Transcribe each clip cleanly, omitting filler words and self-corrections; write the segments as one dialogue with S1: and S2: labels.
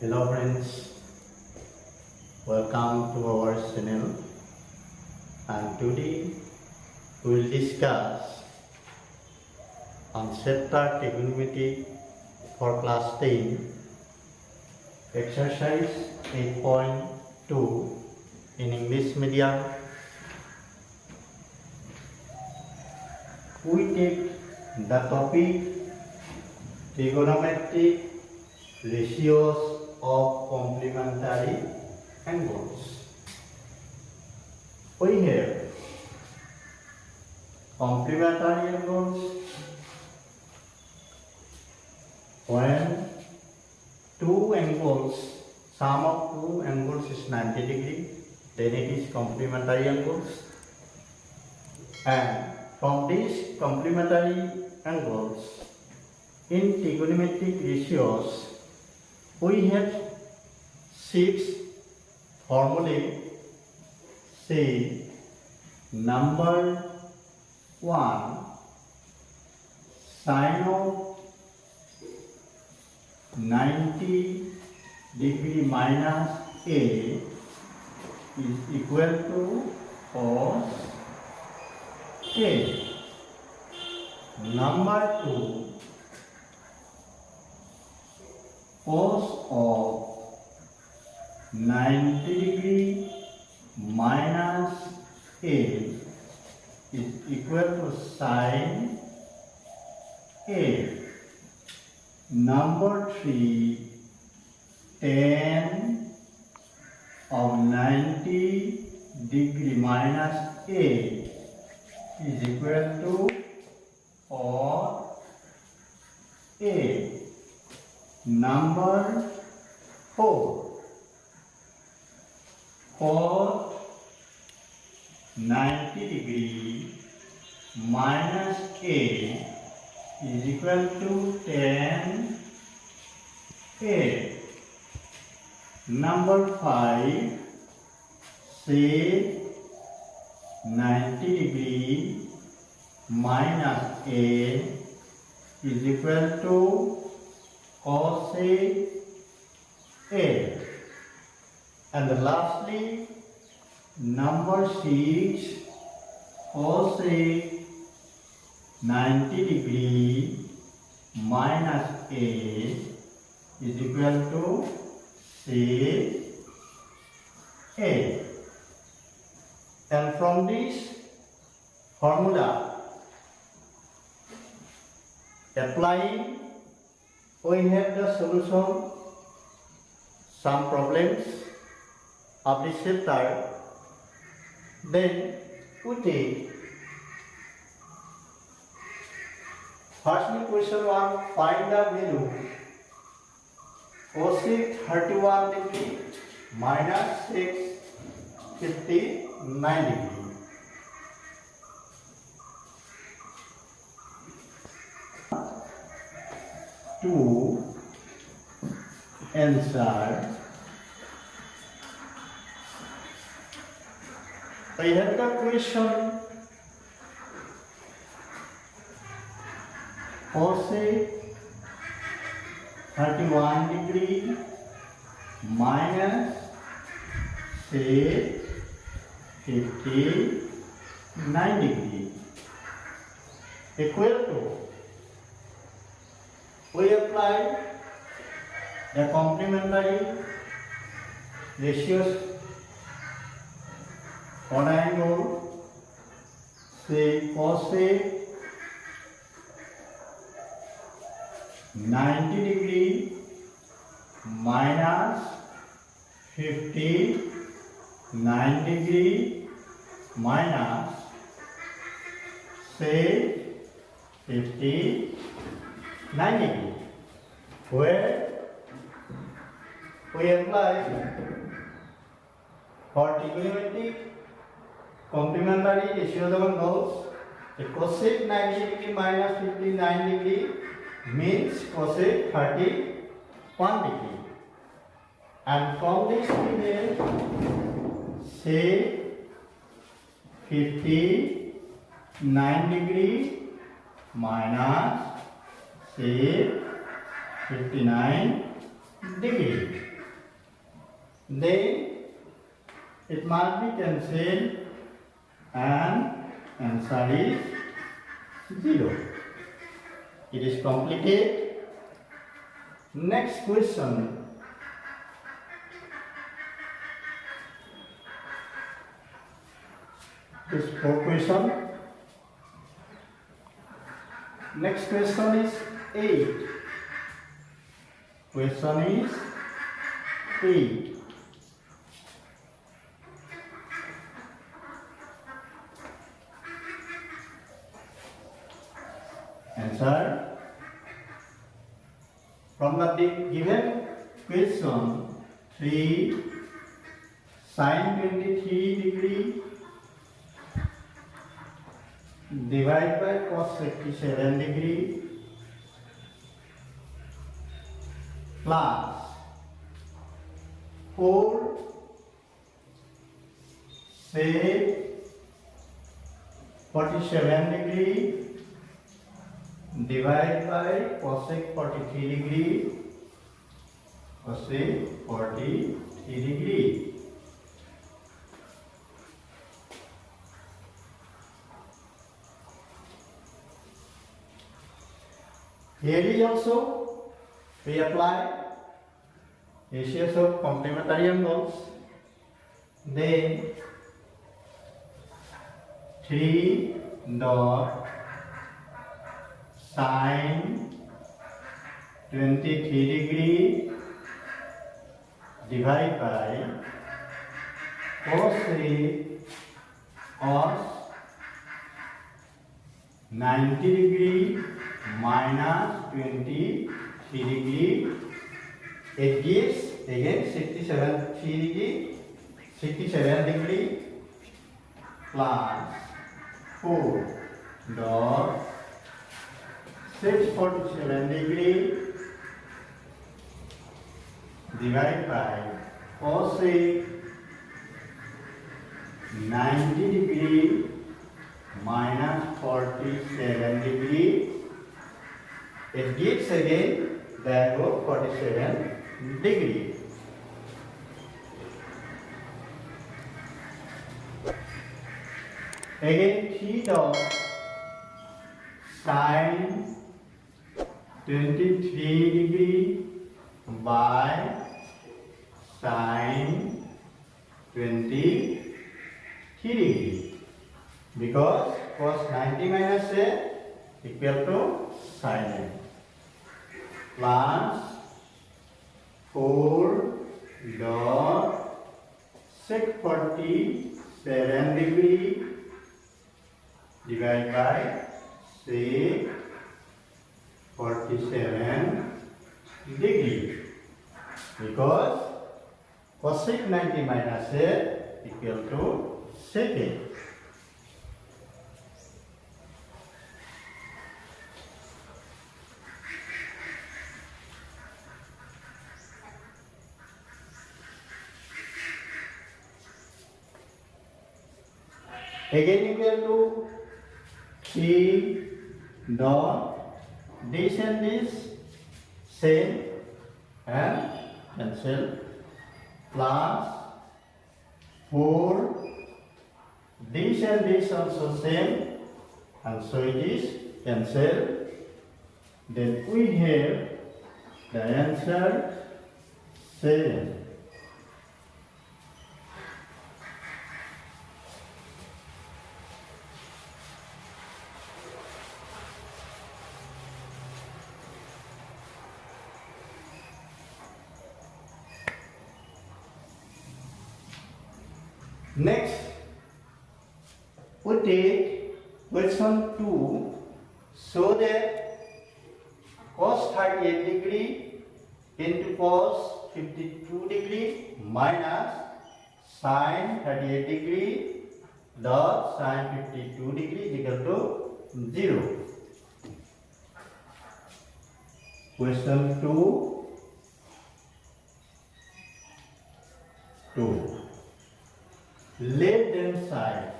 S1: Hello friends, welcome to our channel, and today we will discuss on chapter trigonometry for class 10, exercise 8.2 in English medium. We take the topic trigonometric ratios of complementary angles. We have complementary angles when two angles, sum of two angles is 90 degree, then it is complementary angles. And from these complementary angles in trigonometric ratios, we have 6 formulae. Say number 1, sine of 90 degree minus A is equal to cos A. Number 2, cos of 90 degree minus A is equal to sin A. Number 3, tan of 90 degree minus A is equal to cos A. Number 4, cos 90 degree minus A is equal to tan A. Number 5, say 90 degree minus A is equal to cos A. And lastly, number 6, cos 90 degree minus A is equal to sec A. And from this formula, applying, we have the solution some problems of this chapter. Then we take firstly question 1, find the value cosec 31 degree minus sec 59 degree. To answer, I have the question cosec 31 degree minus sec 59 degree equal to, we apply the complementary ratios on angle, say cosec 90 degree minus 59 degree minus say 59 degree, where we apply for trigonometric complementary ratios of angles, the cosec 90 degree minus 59 degree means cosec 31 degree, and from this we have say 59 degree minus say 59 degree. then it must be cancelled and answer is 0. It is complicated. Next question. This 4 question. Next question is 8. Question is 8. Answer. From the given question, 3 sin 23 degree divided by cos 57 degree plus 4 sec 47 degree divided by cosec 43 degree, cosec 43 degree. Here is also we apply ratios of complementary angles. Then 3 dot sin 23 degree divided by cos 90 degree minus 23 degree. It gives again 67 degree plus 4 dot 647 degree divided by cosec 90 degree minus 47 degree. It gives again the angle 47 degree. Again 3 dot sin 23 degree by sin 23 degree, because cos 90 minus a equal to sin a, plus 4 dot 647 degree divided by 647 degree, because cosec 90 minus a equal to sec a. Again equal to 3 dot this and this same and cancel, plus 4 this and this also same, and so it is cancel. Then we have the answer 7. Next, we take question 2. So that cos 38 degree into cos 52 degree minus sin 38 degree dot sin 52 degree is equal to 0. Question 2. Left hand side,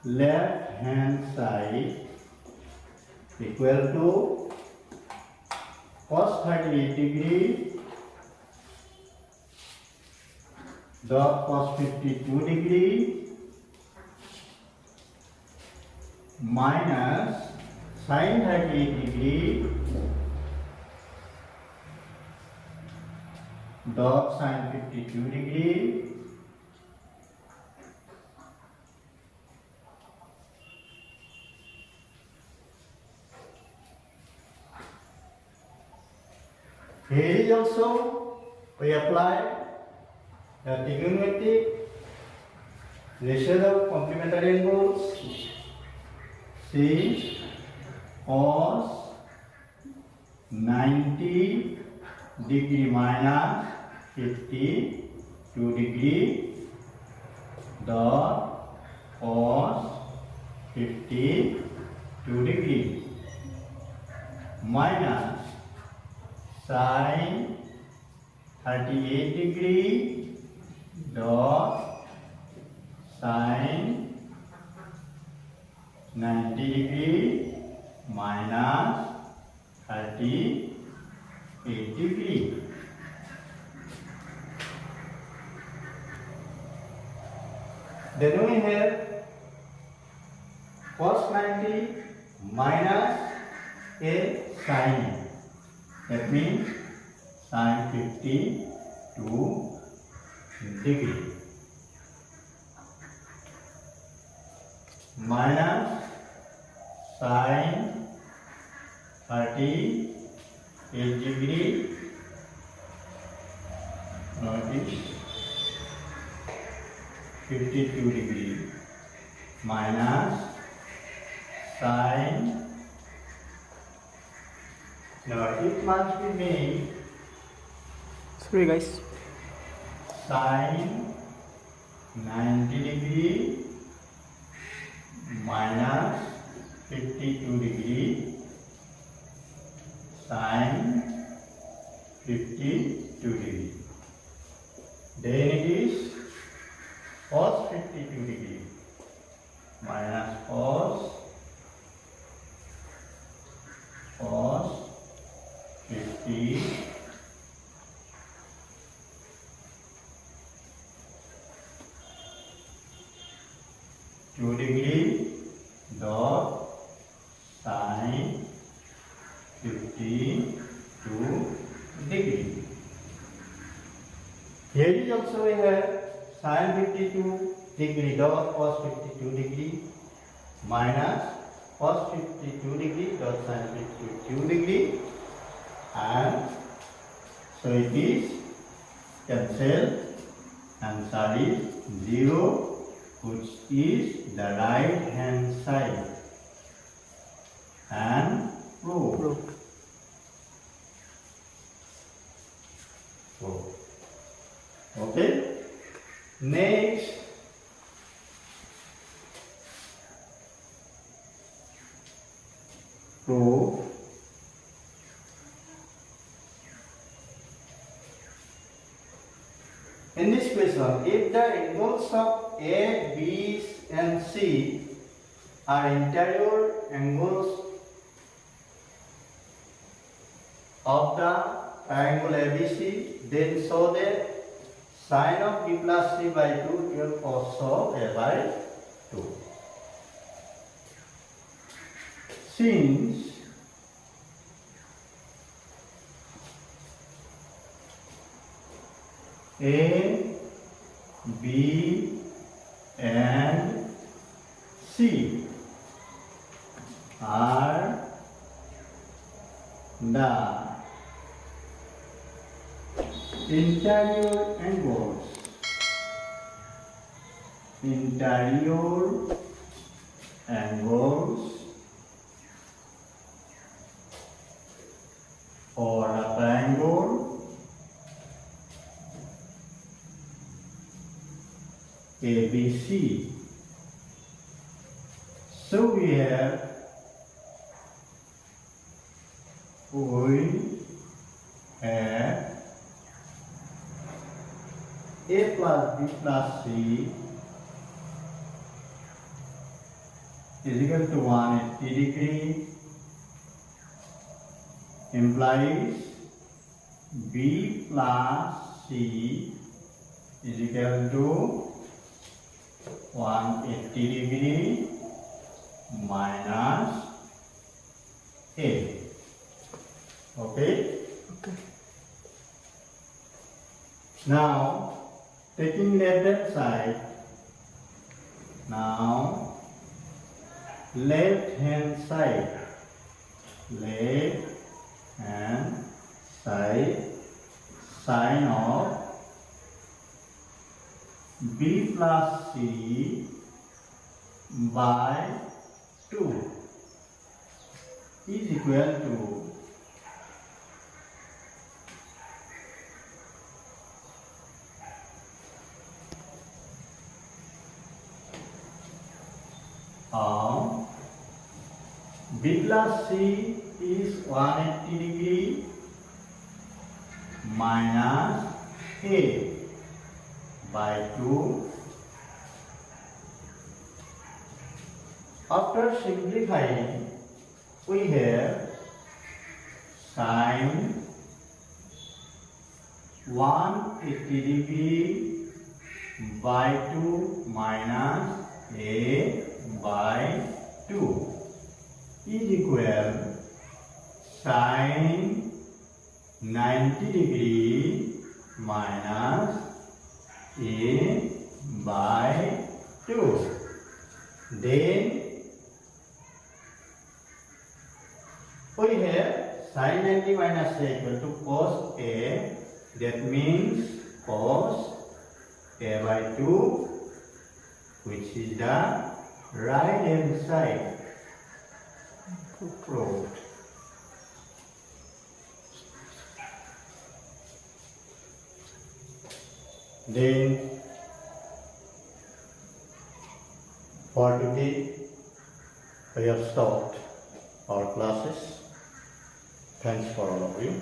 S1: left hand side equal to cos 38 degree dot cos 52 degree minus sin 38 degree dot sin 52 degree here is also we apply the trigonometric ratio of complementary angles. See cos 90 degree minus 52 degree dot cos 52 degree minus sin 38 degree dot sin 90 degree minus 38 degree. Then we have cos 90 minus a sin. That means sin 52 degree minus sin 38 degree, notice 52 degree minus sin, now it must be made
S2: sorry guys,
S1: sin 90 degree minus 52 degree sin 52 degree. Then it is cos 52 degree minus cos 52 degree dot sin 52 degree. Here is also we have sin 52 degree dot cos 52 degree minus cos 52 degree dot sin 52 degree, and so it is cancel, answer is 0, which is the right hand side, and prove. Okay. Next, prove in this question, if the angles of A, B, and C are interior angles of the triangle ABC, then show that sin of B plus C by 2 equal cos of A by 2. Since A, B, and C are the interior angles for a triangle ABC. So we have A plus B plus C is equal to 180 degree implies B plus C is equal to 180 degree minus A. Okay?
S2: Okay.
S1: Now, taking left hand side, now left hand side, sine of B plus C by 2 is equal to B plus C is 180 degree minus A by 2. After simplifying, we have sine 180 degree by 2 minus A by 2 is equal sine 90 degree minus A by 2. Then we have sine 90 minus A equal to cos A. That means cos A by 2, which is the right hand side. Proved. Then for today we have stopped our classes. Thanks for all of you.